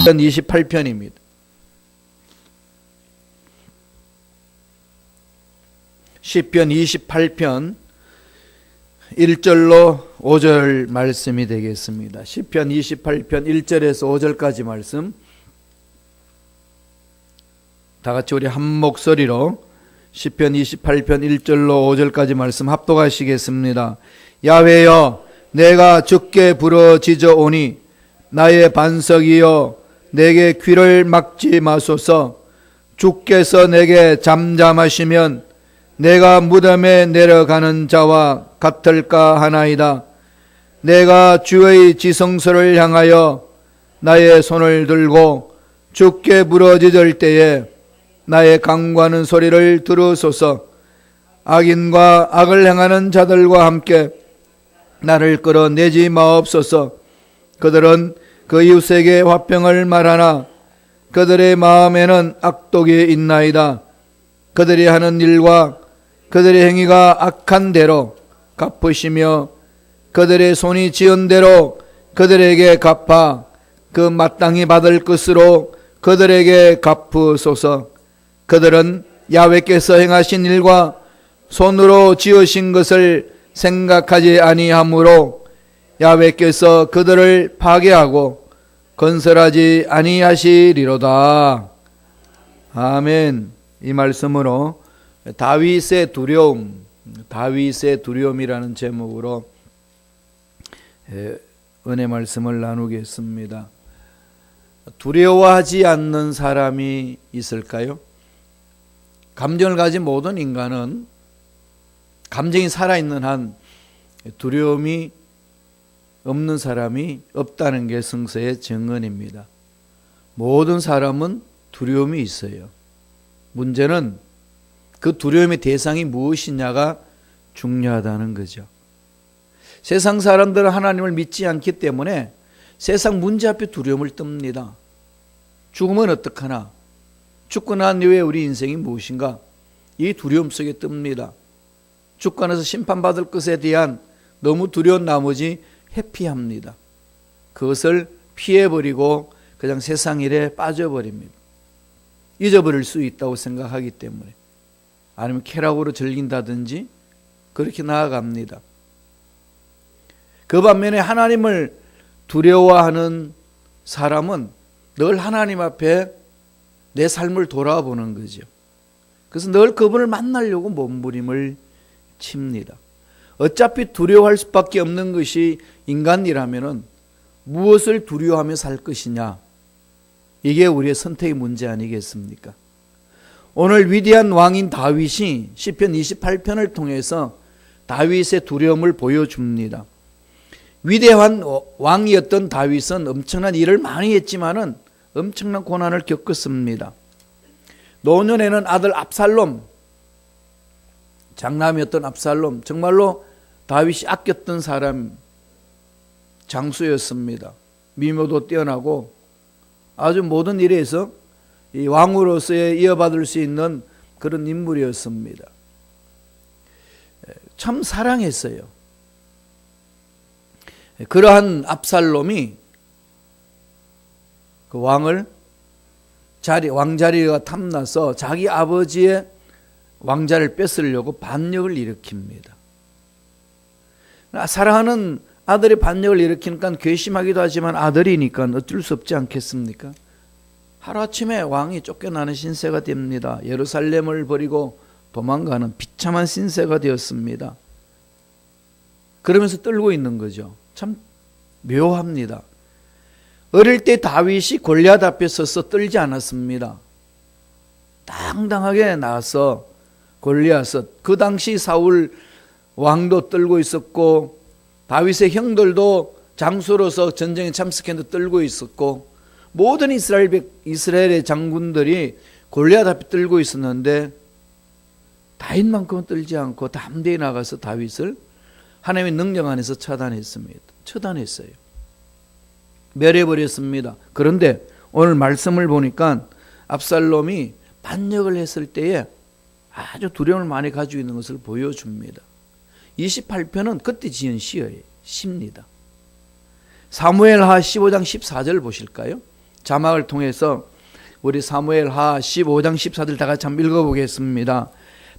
28편입니다. 시편 28편 1절로 5절 말씀이 되겠습니다. 시편 28편 1절에서 5절까지 말씀, 다 같이 우리 한 목소리로 시편 28편 1절로 5절까지 말씀 합독하시겠습니다. 야훼여, 내가 주께 부르짖어오니 나의 반석이여, 내게 귀를 막지 마소서. 주께서 내게 잠잠하시면 내가 무덤에 내려가는 자와 같을까 하나이다. 내가 주의 지성소를 향하여 나의 손을 들고 주께 부르짖을 때에 나의 강구하는 소리를 들으소서. 악인과 악을 행하는 자들과 함께 나를 끌어내지 마옵소서. 그들은 그 이웃에게 화평을 말하나 그들의 마음에는 악독이 있나이다. 그들이 하는 일과 그들의 행위가 악한 대로 갚으시며 그들의 손이 지은 대로 그들에게 갚아 그 마땅히 받을 것으로 그들에게 갚으소서. 그들은 야훼께서 행하신 일과 손으로 지으신 것을 생각하지 아니하므로 야훼께서 그들을 파괴하고 건설하지 아니하시리로다. 아멘. 이 말씀으로 다윗의 두려움이라는 제목으로 은혜 말씀을 나누겠습니다. 두려워하지 않는 사람이 있을까요? 감정을 가진 모든 인간은 감정이 살아있는 한 두려움이 없는 사람이 없다는 게 성서의 증언입니다. 모든 사람은 두려움이 있어요. 문제는 그 두려움의 대상이 무엇이냐가 중요하다는 거죠. 세상 사람들은 하나님을 믿지 않기 때문에 세상 문제 앞에 두려움을 떱니다. 죽으면 어떡하나? 죽고 난 이후에 우리 인생이 무엇인가? 이 두려움 속에 뜹니다. 죽고 나서 심판받을 것에 대한 너무 두려운 나머지 회피합니다. 그것을 피해버리고 그냥 세상 일에 빠져버립니다. 잊어버릴 수 있다고 생각하기 때문에, 아니면 쾌락으로 즐긴다든지 그렇게 나아갑니다. 그 반면에 하나님을 두려워하는 사람은 늘 하나님 앞에 내 삶을 돌아보는 거죠. 그래서 늘 그분을 만나려고 몸부림을 칩니다. 어차피 두려워할 수밖에 없는 것이 인간이라면 무엇을 두려워하며 살 것이냐, 이게 우리의 선택의 문제 아니겠습니까? 오늘 위대한 왕인 다윗이 시편 28편을 통해서 다윗의 두려움을 보여줍니다. 위대한 왕이었던 다윗은 엄청난 일을 많이 했지만은 엄청난 고난을 겪었습니다. 노년에는 아들 압살롬, 장남이었던 압살롬, 정말로 다윗이 아꼈던 사람, 장수였습니다. 미모도 뛰어나고 아주 모든 일에서 이 왕으로서의 이어받을 수 있는 그런 인물이었습니다. 참 사랑했어요. 그러한 압살롬이 그 왕을 왕자리가 탐나서 자기 아버지의 왕자를 뺏으려고 반역을 일으킵니다. 사랑하는 아들이 반역을 일으키니까 괘씸하기도 하지만 아들이니까 어쩔 수 없지 않겠습니까? 하루아침에 왕이 쫓겨나는 신세가 됩니다. 예루살렘을 버리고 도망가는 비참한 신세가 되었습니다. 그러면서 떨고 있는 거죠. 참 묘합니다. 어릴 때 다윗이 골리앗 앞에 서서 떨지 않았습니다. 당당하게 나와서 골리앗을, 그 당시 사울 왕도 떨고 있었고 다윗의 형들도 장수로서 전쟁에 참석했는데 떨고 있었고 모든 이스라엘의 장군들이 골리앗 앞에 떨고 있었는데 다윗만큼은 떨지 않고 담대히 나가서 다윗을 하나님의 능력 안에서 처단했어요. 멸해버렸습니다. 그런데 오늘 말씀을 보니까 압살롬이 반역을 했을 때에 아주 두려움을 많이 가지고 있는 것을 보여줍니다. 28편은 그때 지은 시입니다. 사무엘하 15장 14절 보실까요? 자막을 통해서 우리 사무엘하 15장 14절 다 같이 한번 읽어보겠습니다.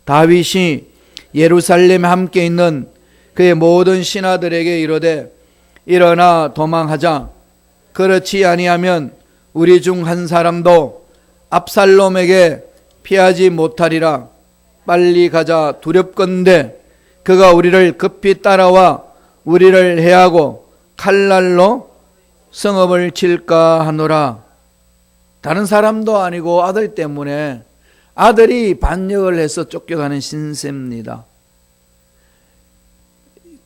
다윗이 예루살렘에 함께 있는 그의 모든 신하들에게 이르되 일어나 도망하자. 그렇지 아니하면 우리 중 한 사람도 압살롬에게 피하지 못하리라. 빨리 가자. 두렵건대 그가 우리를 급히 따라와 우리를 해하고 칼날로 성읍을 칠까 하노라. 다른 사람도 아니고 아들 때문에 아들이 반역을 해서 쫓겨가는 신세입니다.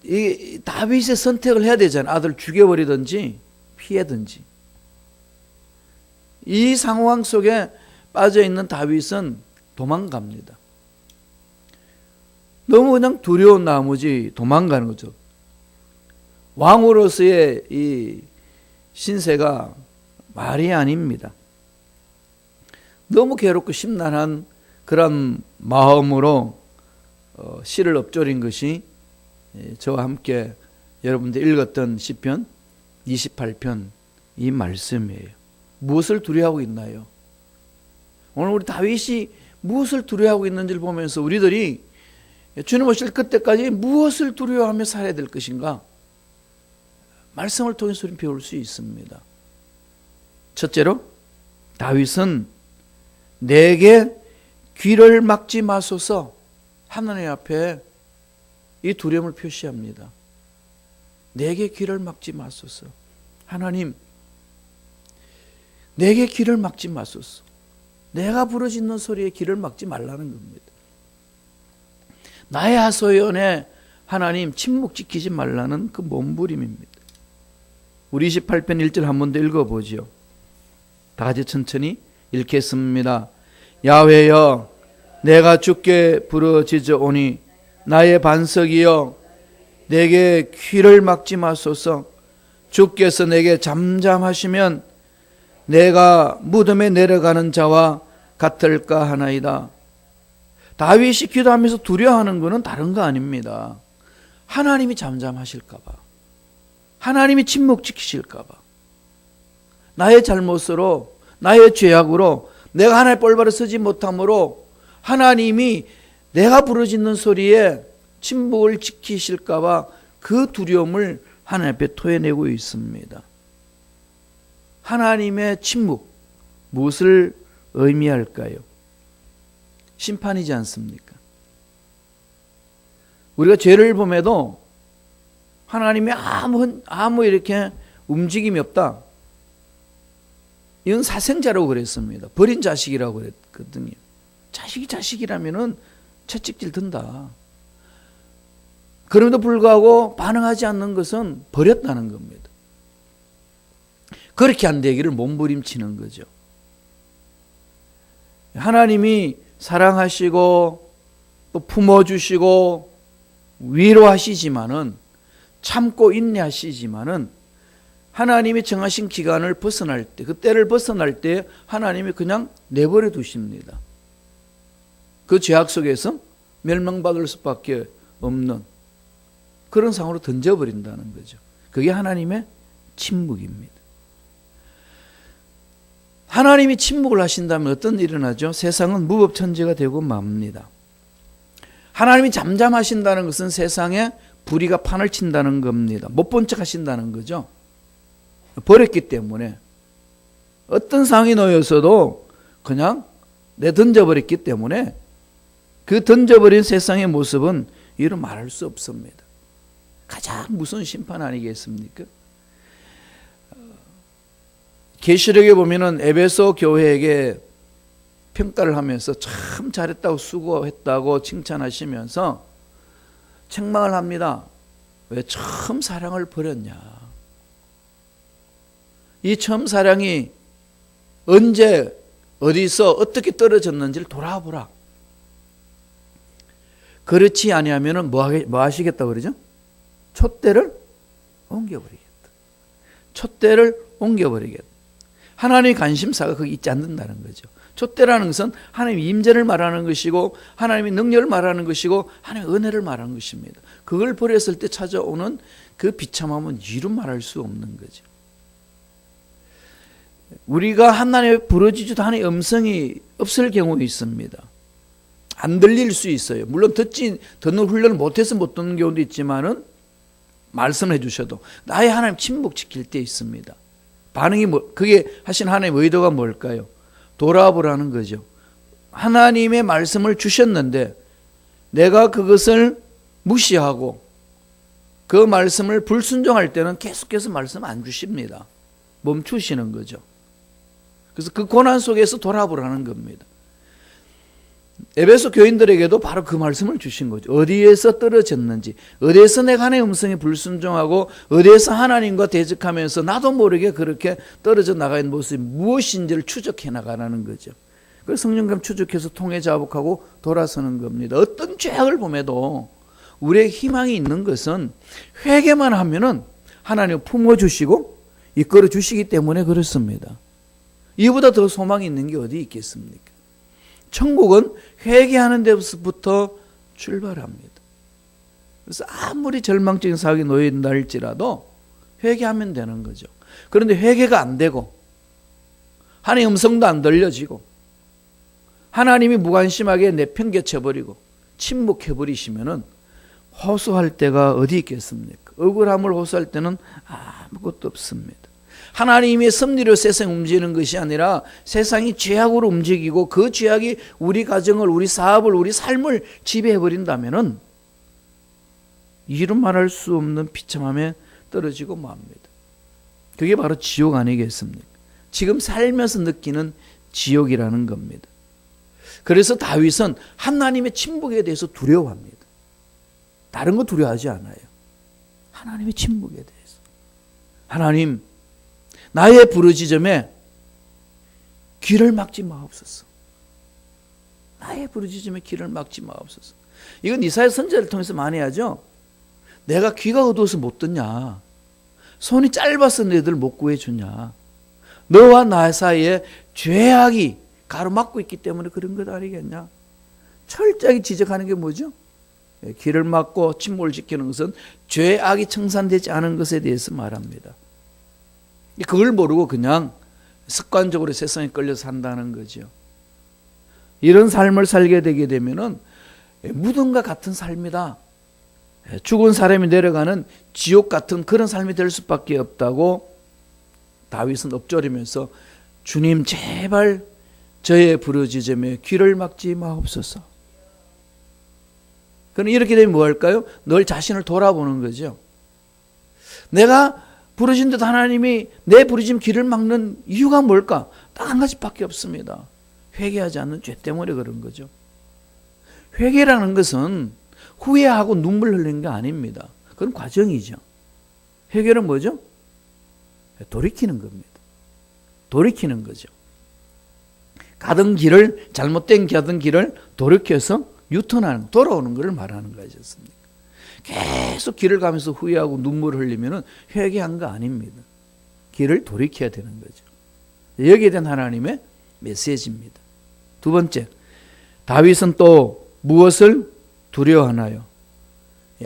이 다윗의 선택을 해야 되잖아요. 아들 죽여버리든지 피하든지. 이 상황 속에 빠져있는 다윗은 도망갑니다. 너무 그냥 두려운 나머지 도망가는 거죠. 왕으로서의 이 신세가 말이 아닙니다. 너무 괴롭고 심란한 그런 마음으로 시를 읊조린 것이 저와 함께 여러분들 읽었던 시편 28편 이 말씀이에요. 무엇을 두려워하고 있나요? 오늘 우리 다윗이 무엇을 두려워하고 있는지를 보면서 우리들이 주님 오실 그때까지 무엇을 두려워하며 살아야 될 것인가? 말씀을 통해서 우리는 배울 수 있습니다. 첫째로 다윗은 내게 귀를 막지 마소서 하나님 앞에 이 두려움을 표시합니다. 내게 귀를 막지 마소서. 하나님, 내게 귀를 막지 마소서. 내가 부르짖는 소리에 귀를 막지 말라는 겁니다. 나의 하소연에 하나님 침묵 지키지 말라는 그 몸부림입니다. 우리 28편 1절 한 번 더 읽어보죠. 다 같이 천천히 읽겠습니다. 야훼여 내가 주께 부르짖으오니 나의 반석이여 내게 귀를 막지 마소서. 주께서 내게 잠잠하시면 내가 무덤에 내려가는 자와 같을까 하나이다. 다윗이 기도하면서 두려워하는 것은 다른 거 아닙니다. 하나님이 잠잠하실까 봐. 하나님이 침묵 지키실까 봐. 나의 잘못으로 나의 죄악으로 내가 하나님 꼴바로 서지 못함으로 하나님이 내가 부르짖는 소리에 침묵을 지키실까 봐 그 두려움을 하나님 앞에 토해내고 있습니다. 하나님의 침묵 무엇을 의미할까요? 심판이지 않습니까? 우리가 죄를 범해도 하나님이 아무 이렇게 움직임이 없다. 이건 사생자라고 그랬습니다. 버린 자식이라고 그랬거든요. 자식이 자식이라면은 채찍질 든다. 그럼에도 불구하고 반응하지 않는 것은 버렸다는 겁니다. 그렇게 안 되기를 몸부림치는 거죠. 하나님이 사랑하시고 또 품어주시고 위로하시지만은 참고 인내하시지만은 하나님이 정하신 기간을 벗어날 때, 그 때를 벗어날 때 하나님이 그냥 내버려 두십니다. 그 죄악 속에서 멸망받을 수밖에 없는 그런 상황으로 던져버린다는 거죠. 그게 하나님의 침묵입니다. 하나님이 침묵을 하신다면 어떤 일이 일어나죠? 세상은 무법천지가 되고 맙니다. 하나님이 잠잠하신다는 것은 세상에 불의가 판을 친다는 겁니다. 못 본 척 하신다는 거죠. 버렸기 때문에 어떤 상황이 놓여서도 그냥 내던져버렸기 때문에 그 던져버린 세상의 모습은 이루 말할 수 없습니다. 가장 무서운 심판 아니겠습니까? 계시록에 보면은 에베소 교회에게 평가를 하면서 참 잘했다고 수고했다고 칭찬하시면서 책망을 합니다. 왜 처음 사랑을 버렸냐? 이 처음 사랑이 언제 어디서 어떻게 떨어졌는지를 돌아보라. 그렇지 아니하면은 뭐 하시겠다고 그러죠? 촛대를 옮겨버리겠다. 촛대를 옮겨버리겠다. 하나님의 관심사가 거기 있지 않는다는 거죠. 촛대라는 것은 하나님의 임재를 말하는 것이고 하나님의 능력을 말하는 것이고 하나님의 은혜를 말하는 것입니다. 그걸 버렸을 때 찾아오는 그 비참함은 이루 말할 수 없는 거죠. 우리가 하나님의 부르짖듯 하는 음성이 없을 경우 있습니다. 안 들릴 수 있어요. 물론 듣는 훈련을 못해서 못 듣는 경우도 있지만은 말씀해 주셔도 나의 하나님 침묵시킬 때 있습니다. 반응이 그게 하신 하나님의 의도가 뭘까요? 돌아보라는 거죠. 하나님의 말씀을 주셨는데 내가 그것을 무시하고 그 말씀을 불순종할 때는 계속해서 말씀 안 주십니다. 멈추시는 거죠. 그래서 그 고난 속에서 돌아보라는 겁니다. 에베소 교인들에게도 바로 그 말씀을 주신 거죠. 어디에서 떨어졌는지, 어디에서 내가 하나님의 음성에 불순종하고 어디에서 하나님과 대적하면서 나도 모르게 그렇게 떨어져 나가는 모습이 무엇인지를 추적해 나가라는 거죠. 그래서 성령감 추적해서 통해 자복하고 돌아서는 겁니다. 어떤 죄악을 범해도 우리의 희망이 있는 것은 회개만 하면은 하나님 품어주시고 이끌어 주시기 때문에 그렇습니다. 이보다 더 소망이 있는 게 어디 있겠습니까? 천국은 회개하는 데서부터 출발합니다. 그래서 아무리 절망적인 상황에 놓인다 할지라도 회개하면 되는 거죠. 그런데 회개가 안 되고 하나님의 음성도 안 들려지고 하나님이 무관심하게 내팽개쳐버리고 침묵해버리시면은 호소할 때가 어디 있겠습니까? 억울함을 호소할 때는 아무것도 없습니다. 하나님의 섭리로 세상이 움직이는 것이 아니라 세상이 죄악으로 움직이고 그 죄악이 우리 가정을, 우리 사업을, 우리 삶을 지배해버린다면은 이루 말할 수 없는 비참함에 떨어지고 맙니다. 그게 바로 지옥 아니겠습니까? 지금 살면서 느끼는 지옥이라는 겁니다. 그래서 다윗은 하나님의 침묵에 대해서 두려워합니다. 다른 거 두려워하지 않아요. 하나님의 침묵에 대해서. 하나님, 나의 부르짖음에 귀를 막지 마옵소서. 나의 부르짖음에 귀를 막지 마옵소서. 이건 이사야 선지자를 통해서 많이 하죠. 내가 귀가 어두워서 못 듣냐? 손이 짧아서 너희들 못 구해주냐? 너와 나 사이에 죄악이 가로막고 있기 때문에 그런 것 아니겠냐? 철저하게 지적하는 게 뭐죠? 귀를 막고 침묵을 지키는 것은 죄악이 청산되지 않은 것에 대해서 말합니다. 그걸 모르고 그냥 습관적으로 세상에 끌려서 산다는 거죠. 이런 삶을 살게 되게 되면은 무덤과 같은 삶이다. 죽은 사람이 내려가는 지옥 같은 그런 삶이 될 수밖에 없다고 다윗은 엎조리면서 주님 제발 저의 부르짖음에 귀를 막지 마옵소서. 그럼 이렇게 되면 뭐 할까요? 늘 자신을 돌아보는 거죠. 내가 부르짖는데도 하나님이 내 부르짖음 귀를 막는 이유가 뭘까? 딱 한 가지밖에 없습니다. 회개하지 않는 죄 때문에 그런 거죠. 회개라는 것은 후회하고 눈물 흘리는 게 아닙니다. 그건 과정이죠. 회개는 뭐죠? 돌이키는 겁니다. 돌이키는 거죠. 가던 길을, 잘못된 가던 길을 돌이켜서 유턴하는, 돌아오는 것을 말하는 거지 않습니까? 계속 길을 가면서 후회하고 눈물을 흘리면 회개한 거 아닙니다. 길을 돌이켜야 되는 거죠. 여기에 대한 하나님의 메시지입니다. 두 번째, 다윗은 또 무엇을 두려워하나요?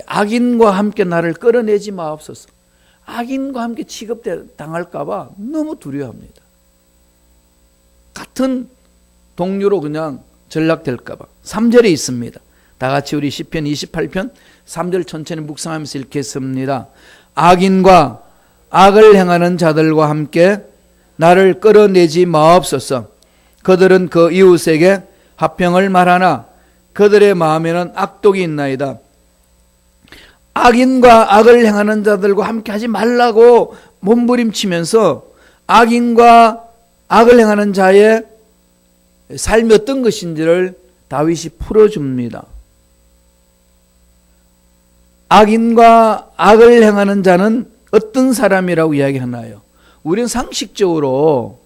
악인과 함께 나를 끌어내지 마옵소서. 악인과 함께 취급당할까 봐 너무 두려워합니다. 같은 동료로 그냥 전락될까 봐. 3절에 있습니다. 다 같이 우리 시편 28편 3절 천천히 묵상하면서 읽겠습니다. 악인과 악을 행하는 자들과 함께 나를 끌어내지 마옵소서. 그들은 그 이웃에게 화평을 말하나 그들의 마음에는 악독이 있나이다. 악인과 악을 행하는 자들과 함께 하지 말라고 몸부림치면서 악인과 악을 행하는 자의 삶이 어떤 것인지를 다윗이 풀어줍니다. 악인과 악을 행하는 자는 어떤 사람이라고 이야기하나요? 우리는 상식적으로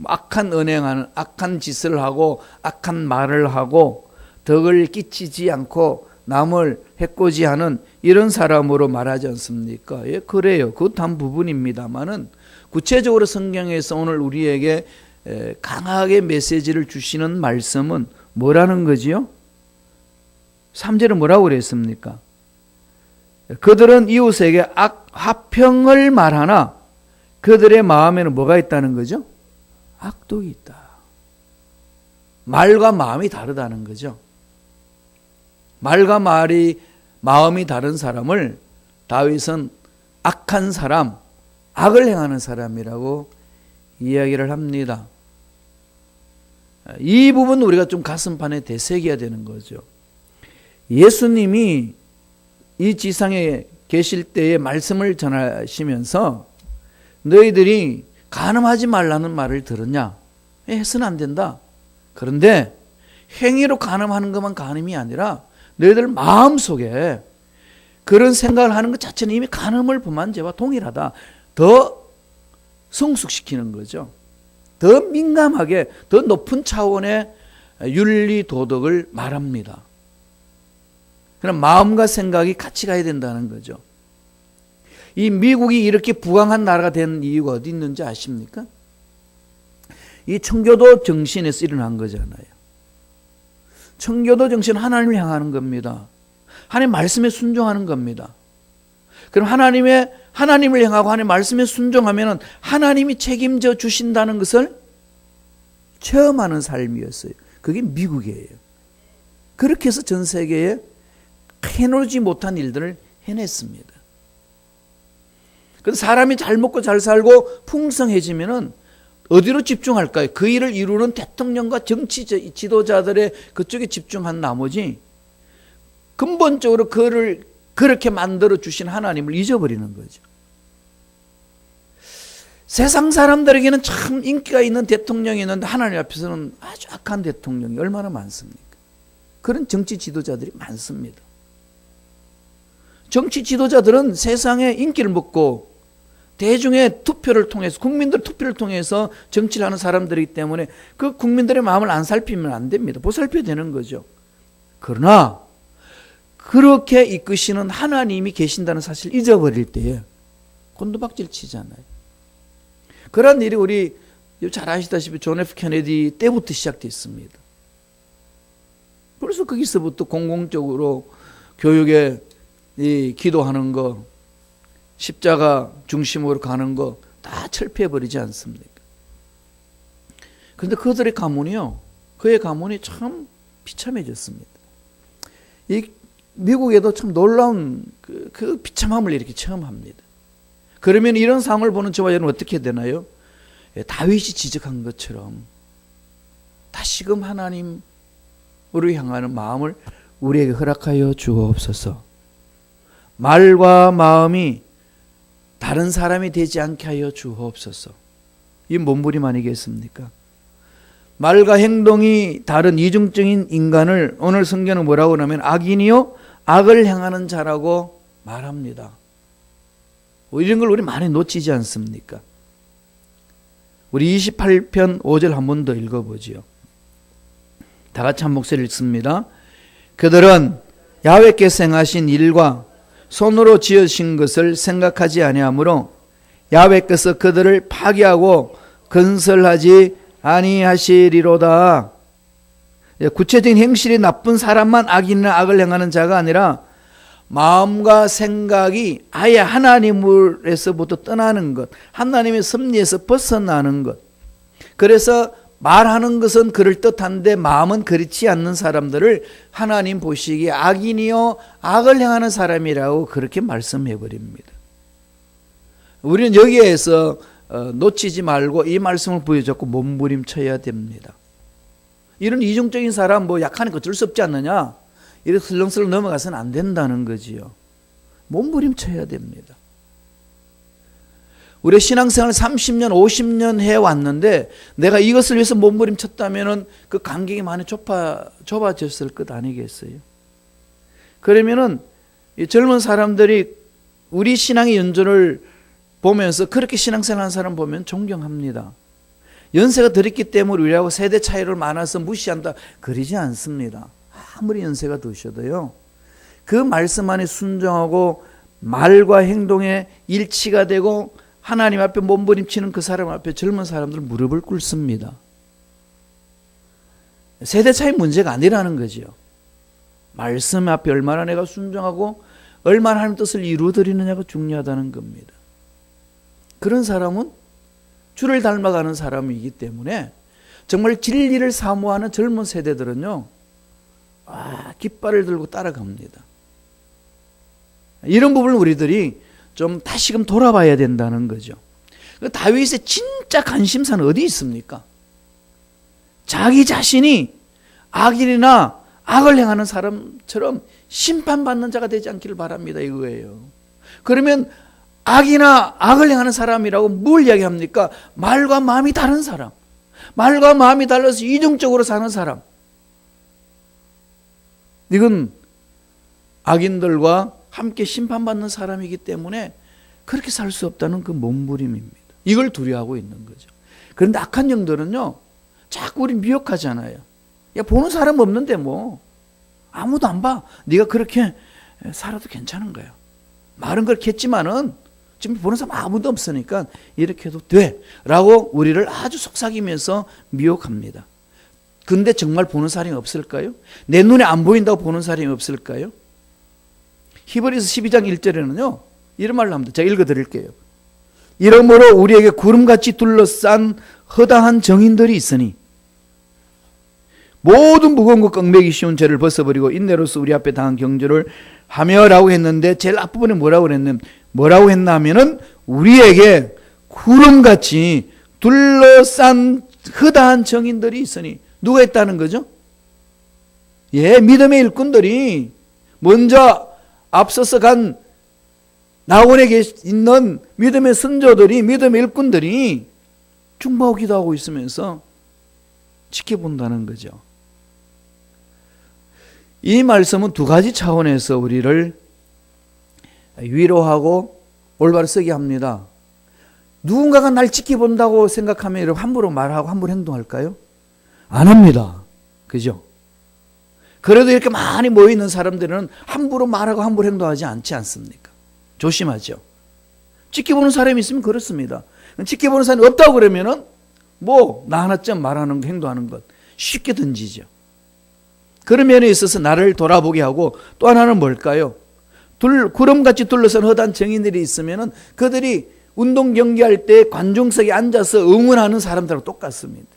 악한 언행하는, 악한 짓을 하고 악한 말을 하고 덕을 끼치지 않고 남을 해코지하는 이런 사람으로 말하지 않습니까? 예, 그래요. 그것도 한 부분입니다만은 구체적으로 성경에서 오늘 우리에게 강하게 메시지를 주시는 말씀은 뭐라는 거지요? 3절은 뭐라고 그랬습니까? 그들은 이웃에게 화평을 말하나 그들의 마음에는 뭐가 있다는 거죠? 악독이 있다. 말과 마음이 다르다는 거죠. 말과 마음이 다른 사람을 다윗은 악한 사람, 악을 행하는 사람이라고 이야기를 합니다. 이 부분 우리가 좀 가슴판에 되새겨야 되는 거죠. 예수님이 이 지상에 계실 때의 말씀을 전하시면서 너희들이 간음하지 말라는 말을 들었냐? 해서는 안 된다. 그런데 행위로 간음하는 것만 간음이 아니라 너희들 마음속에 그런 생각을 하는 것 자체는 이미 간음을 범한 죄와 동일하다. 더 성숙시키는 거죠. 더 민감하게 더 높은 차원의 윤리 도덕을 말합니다. 그럼 마음과 생각이 같이 가야 된다는 거죠. 이 미국이 이렇게 부강한 나라가 된 이유가 어디 있는지 아십니까? 이 청교도 정신에서 일어난 거잖아요. 청교도 정신은 하나님을 향하는 겁니다. 하나님 말씀에 순종하는 겁니다. 그럼 하나님을 향하고 하나님 말씀에 순종하면 하나님이 책임져 주신다는 것을 체험하는 삶이었어요. 그게 미국이에요. 그렇게 해서 전 세계에 해놓지 못한 일들을 해냈습니다. 그래서 사람이 잘 먹고 잘 살고 풍성해지면은 어디로 집중할까요? 그 일을 이루는 대통령과 정치 지도자들의 그쪽에 집중한 나머지 근본적으로 그를 그렇게 만들어 주신 하나님을 잊어버리는 거죠. 세상 사람들에게는 참 인기가 있는 대통령이 있는데 하나님 앞에서는 아주 악한 대통령이 얼마나 많습니까? 그런 정치 지도자들이 많습니다. 정치 지도자들은 세상에 인기를 먹고 대중의 투표를 통해서 국민들 투표를 통해서 정치를 하는 사람들이기 때문에 그 국민들의 마음을 안 살피면 안 됩니다. 보살펴야 되는 거죠. 그러나 그렇게 이끄시는 하나님이 계신다는 사실을 잊어버릴 때에 곤두박질 치잖아요. 그런 일이 우리 잘 아시다시피 존 F 케네디 때부터 시작됐습니다. 그래서 거기서부터 공공적으로 교육에 기도하는 거, 십자가 중심으로 가는 거 다 철폐해버리지 않습니까? 그런데 그들의 가문이요, 그의 가문이 참 비참해졌습니다. 이 미국에도 참 놀라운 그 비참함을 이렇게 체험합니다. 그러면 이런 상황을 보는 저와 여러분 어떻게 되나요? 다윗이 지적한 것처럼 다시금 하나님으로 향하는 마음을 우리에게 허락하여 주옵소서. 말과 마음이 다른 사람이 되지 않게 하여 주옵소서. 이 몸부림 아니겠습니까? 말과 행동이 다른 이중적인 인간을 오늘 성경은 뭐라고 하냐면 악인이요 악을 행하는 자라고 말합니다. 이런 걸 우리 많이 놓치지 않습니까? 우리 28편 5절 한 번 더 읽어보지요. 다 같이 한 목소리 읽습니다. 그들은 야훼께서 행하신 일과 손으로 지으신 것을 생각하지 아니하므로 야훼께서 그들을 파괴하고 건설하지 아니하시리로다. 구체적인 행실이 나쁜 사람만 악인이나 악을 행하는 자가 아니라 마음과 생각이 아예 하나님으로부터 떠나는 것, 하나님의 섭리에서 벗어나는 것. 그래서 말하는 것은 그럴듯한데 마음은 그렇지 않는 사람들을 하나님 보시기에 악인이요 악을 행하는 사람이라고 그렇게 말씀해 버립니다. 우리는 여기에서 놓치지 말고 이 말씀을 부여잡고 몸부림쳐야 됩니다. 이런 이중적인 사람 뭐 약하니까 어쩔 수 없지 않느냐, 이렇게 슬렁슬렁 넘어가서는 안 된다는 거지요. 몸부림쳐야 됩니다. 우리 신앙생활 30년 50년 해왔는데 내가 이것을 위해서 몸부림쳤다면 그 간격이 많이 좁아졌을 것 아니겠어요? 그러면은 이 젊은 사람들이 우리 신앙의 연조를 보면서 그렇게 신앙생활하는 사람 보면 존경합니다. 연세가 들었기 때문에 우리하고 세대 차이를 많아서 무시한다, 그러지 않습니다. 아무리 연세가 드셔도요, 그 말씀 안에 순종하고 말과 행동에 일치가 되고 하나님 앞에 몸부림치는 그 사람 앞에 젊은 사람들 무릎을 꿇습니다. 세대 차이 문제가 아니라는 거죠. 말씀 앞에 얼마나 내가 순종하고 얼마나 하나님 뜻을 이루어드리느냐가 중요하다는 겁니다. 그런 사람은 주를 닮아가는 사람이기 때문에 정말 진리를 사모하는 젊은 세대들은요, 깃발을 들고 따라갑니다. 이런 부분을 우리들이 좀 다시금 돌아봐야 된다는 거죠. 다윗의 진짜 관심사는 어디 있습니까? 자기 자신이 악인이나 악을 행하는 사람처럼 심판받는 자가 되지 않기를 바랍니다, 이거예요. 그러면 악이나 악을 행하는 사람이라고 뭘 이야기합니까? 말과 마음이 다른 사람, 말과 마음이 달라서 이중적으로 사는 사람. 이건 악인들과 함께 심판받는 사람이기 때문에 그렇게 살 수 없다는 그 몸부림입니다. 이걸 두려워하고 있는 거죠. 그런데 악한 영들은요, 자꾸 우리 미혹하잖아요. 야, 보는 사람 없는데 뭐 아무도 안 봐. 네가 그렇게 살아도 괜찮은 거야. 말은 그렇게 했지만은 지금 보는 사람 아무도 없으니까 이렇게 해도 돼 라고 우리를 아주 속삭이면서 미혹합니다. 근데 정말 보는 사람이 없을까요? 내 눈에 안 보인다고 보는 사람이 없을까요? 히브리서 12장 1절에는요 이런 말을 합니다. 제가 읽어드릴게요. 이러므로 우리에게 구름같이 둘러싼 허다한 정인들이 있으니 모든 무거운 것 얽매기 쉬운 죄를 벗어버리고 인내로서 우리 앞에 당한 경주를 하며라고 했는데, 제일 앞부분에 뭐라고 했나 하면은 우리에게 구름같이 둘러싼 허다한 정인들이 있으니, 누가 있다는 거죠? 믿음의 일꾼들이 먼저 앞서서 간 나원에 있는 믿음의 선조들이, 믿음의 일꾼들이 중보하고 기도하고 있으면서 지켜본다는 거죠. 이 말씀은 두 가지 차원에서 우리를 위로하고 올바로 서게 합니다. 누군가가 날 지켜본다고 생각하면 여러분 함부로 말하고 함부로 행동할까요? 안 합니다. 그죠? 그래도 이렇게 많이 모여있는 사람들은 함부로 말하고 함부로 행동하지 않지 않습니까? 조심하죠. 지켜보는 사람이 있으면 그렇습니다. 지켜보는 사람이 없다고 그러면은 나 하나쯤 말하는 거, 행동하는 것 쉽게 던지죠. 그런 면에 있어서 나를 돌아보게 하고, 또 하나는 뭘까요? 구름같이 둘러싼 허다한 정인들이 있으면은 그들이 운동 경기할 때 관중석에 앉아서 응원하는 사람들하고 똑같습니다.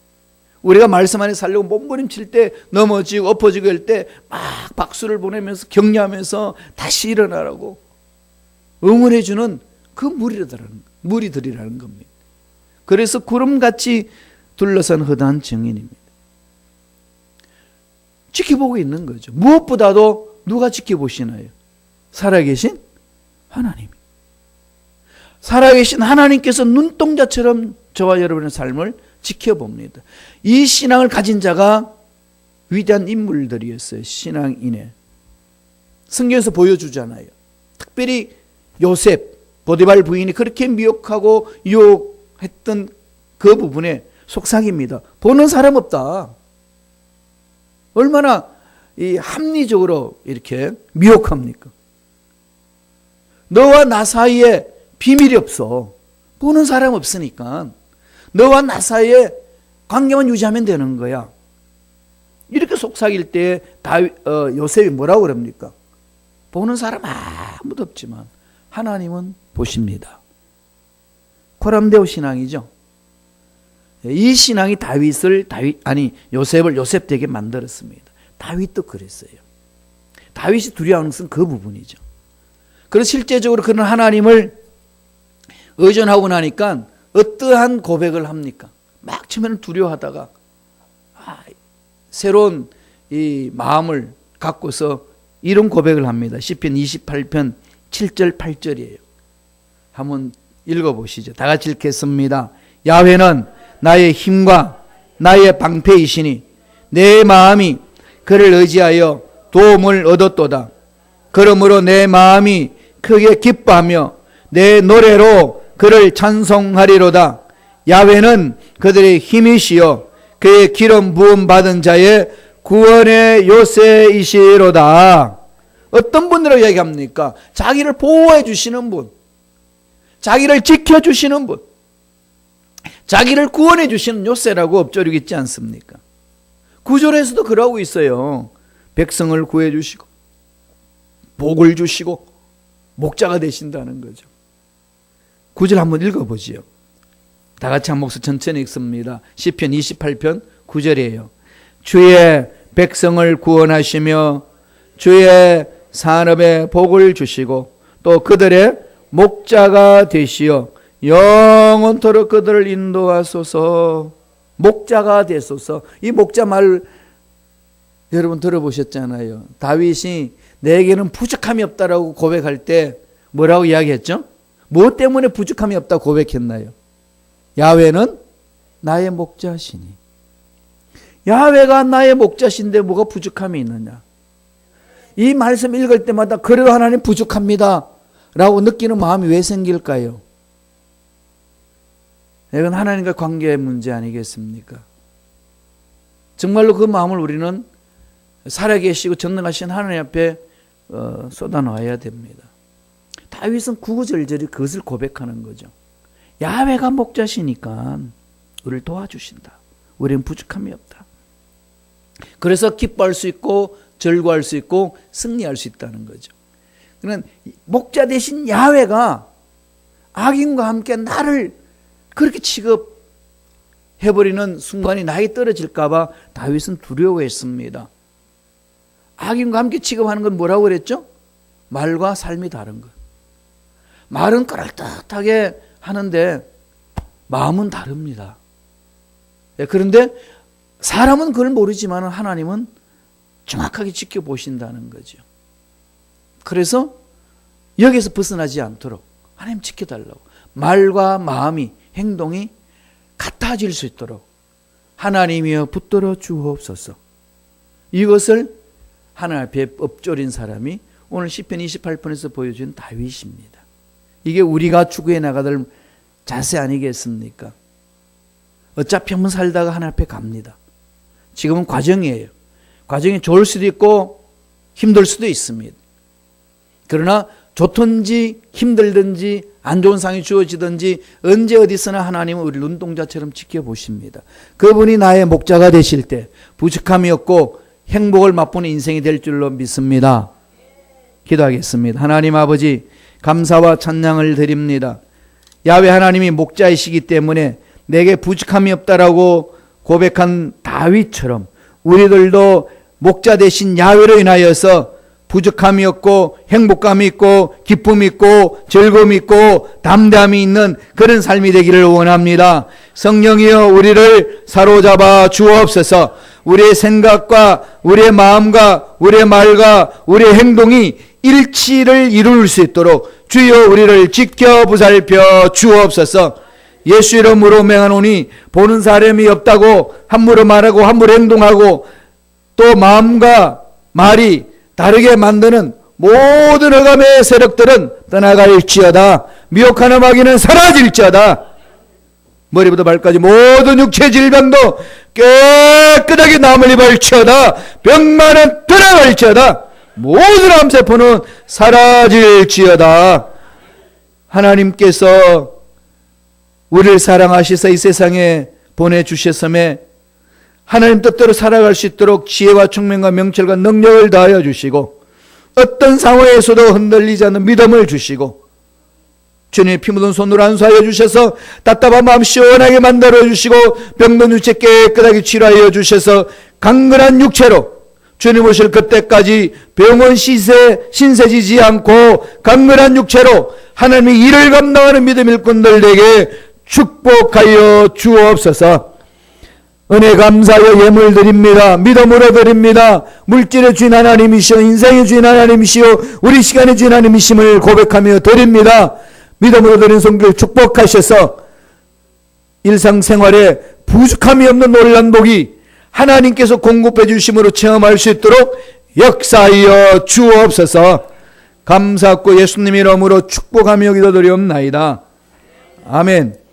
우리가 말씀 안에 살려고 몸부림칠 때, 넘어지고 엎어지고 할 때 막 박수를 보내면서 격려하면서 다시 일어나라고 응원해주는 그 무리들이라는 겁니다. 그래서 구름같이 둘러싼 허다한 정인입니다. 지켜보고 있는 거죠. 무엇보다도 누가 지켜보시나요? 살아계신 하나님. 살아계신 하나님께서 눈동자처럼 저와 여러분의 삶을 지켜봅니다. 이 신앙을 가진 자가 위대한 인물들이었어요. 신앙인의. 성경에서 보여주잖아요. 특별히 요셉, 보디발 부인이 그렇게 미혹하고 유혹했던 그 부분에 속삭입니다. 보는 사람 없다. 얼마나 합리적으로 이렇게 미혹합니까? 너와 나 사이에 비밀이 없어. 보는 사람 없으니까 너와 나 사이에 관계만 유지하면 되는 거야. 이렇게 속삭일 때 요셉이 뭐라고 그럽니까? 보는 사람 아무도 없지만 하나님은 보십니다. 코람데오 신앙이죠. 이 신앙이 요셉을 요셉 되게 만들었습니다. 다윗도 그랬어요. 다윗이 두려워하는 것은 그 부분이죠. 그래서 실제적으로 그런 하나님을 의존하고 나니까 어떠한 고백을 합니까? 막 처음에는 두려워하다가 새로운 이 마음을 갖고서 이런 고백을 합니다. 시편 28편 7절 8절이에요. 한번 읽어보시죠. 다 같이 읽겠습니다. 야훼는 나의 힘과 나의 방패이시니 내 마음이 그를 의지하여 도움을 얻었도다. 그러므로 내 마음이 크게 기뻐하며 내 노래로 그를 찬송하리로다. 야훼는 그들의 힘이시여 그의 기름 부음 받은 자의 구원의 요새이시로다. 어떤 분이라고 얘기합니까? 자기를 보호해 주시는 분, 자기를 지켜주시는 분, 자기를 구원해 주시는 요새라고 엎조리고 있지 않습니까? 구절에서도 그러고 있어요. 백성을 구해 주시고 복을 주시고 목자가 되신다는 거죠. 구절 한번 읽어보지요. 다 같이 한 목소리 천천히 읽습니다. 시편 28편 9절이에요. 주의 백성을 구원하시며 주의 산업에 복을 주시고 또 그들의 목자가 되시어 영원토록 그들을 인도하소서. 목자가 되소서. 이 목자 말 여러분 들어보셨잖아요. 다윗이 내게는 부족함이 없다라고 고백할 때 뭐라고 이야기했죠? 무엇 때문에 부족함이 없다고 고백했나요? 야훼는 나의 목자시니. 야훼가 나의 목자신데 뭐가 부족함이 있느냐? 이 말씀 읽을 때마다 그래도 하나님 부족합니다 라고 느끼는 마음이 왜 생길까요? 이건 하나님과 관계의 문제 아니겠습니까? 정말로 그 마음을 우리는 살아계시고 전능하신 하나님 앞에 쏟아놓아야 됩니다. 다윗은 구구절절히 그것을 고백하는 거죠. 야훼가 목자시니까 우리를 도와주신다. 우리는 부족함이 없다. 그래서 기뻐할 수 있고 절구할 수 있고 승리할 수 있다는 거죠. 그러면 목자 대신 야훼가 악인과 함께 나를 그렇게 취급해버리는 순간이 나에게 떨어질까 봐 다윗은 두려워했습니다. 악인과 함께 취급하는 건 뭐라고 그랬죠? 말과 삶이 다른 것. 말은 그럴듯하게 하는데 마음은 다릅니다. 그런데 사람은 그걸 모르지만 하나님은 정확하게 지켜보신다는 거죠. 그래서 여기서 벗어나지 않도록 하나님 지켜달라고. 말과 마음이 행동이 같아질 수 있도록 하나님이여 붙들어 주옵소서. 이것을 하나님 앞에 엎조린 사람이 오늘 시편 28편에서 보여준 다윗입니다. 이게 우리가 추구해 나가들 자세 아니겠습니까? 어차피 한번 살다가 하나님 앞에 갑니다. 지금은 과정이에요. 과정이 좋을 수도 있고 힘들 수도 있습니다. 그러나 좋든지 힘들든지 안 좋은 상황이 주어지든지 언제 어디서나 하나님은 우리 눈동자처럼 지켜보십니다. 그분이 나의 목자가 되실 때 부족함이 없고 행복을 맛보는 인생이 될 줄로 믿습니다. 기도하겠습니다. 하나님 아버지 감사와 찬양을 드립니다. 야훼 하나님이 목자이시기 때문에 내게 부족함이 없다라고 고백한 다윗처럼 우리들도 목자 되신 야훼로 인하여서 부족함이 없고 행복감이 있고 기쁨이 있고 즐거움이 있고 담대함이 있는 그런 삶이 되기를 원합니다. 성령이여 우리를 사로잡아 주옵소서. 우리의 생각과 우리의 마음과 우리의 말과 우리의 행동이 일치를 이룰 수 있도록 주여 우리를 지켜 보살펴 주옵소서. 예수 이름으로 맹하노니 보는 사람이 없다고 함부로 말하고 함부로 행동하고 또 마음과 말이 다르게 만드는 모든 흑암의 세력들은 떠나갈지어다. 미혹하는 마귀는 사라질지어다. 머리부터 발까지 모든 육체 질병도 깨끗하게 남을 입을지어다. 병만은 떠나갈지어다. 모든 암세포는 사라질지어다. 하나님께서 우리를 사랑하시사 이 세상에 보내주셨음에 하나님 뜻대로 살아갈 수 있도록 지혜와 총명과 명철과 능력을 다하여 주시고 어떤 상황에서도 흔들리지 않는 믿음을 주시고 주님의 피 묻은 손으로 안수하여 주셔서 답답한 마음 시원하게 만들어 주시고 병든 육체 깨끗하게 치료하여 주셔서 강건한 육체로 주님 오실 그때까지 병원 신세지지 않고 강건한 육체로 하나님의 일을 감당하는 믿음 일꾼들에게 축복하여 주옵소서. 은혜 감사하여 예물 드립니다. 믿음으로 드립니다. 물질의 주인 하나님이시오 인생의 주인 하나님이시오 우리 시간의 주인 하나님이심을 고백하며 드립니다. 믿음으로 드린 손길 축복하셔서 일상생활에 부족함이 없는 놀란 복이 하나님께서 공급해 주심으로 체험할 수 있도록 역사하여 주옵소서. 감사하고 예수님 이름으로 축복하며 기도드리옵나이다. 아멘.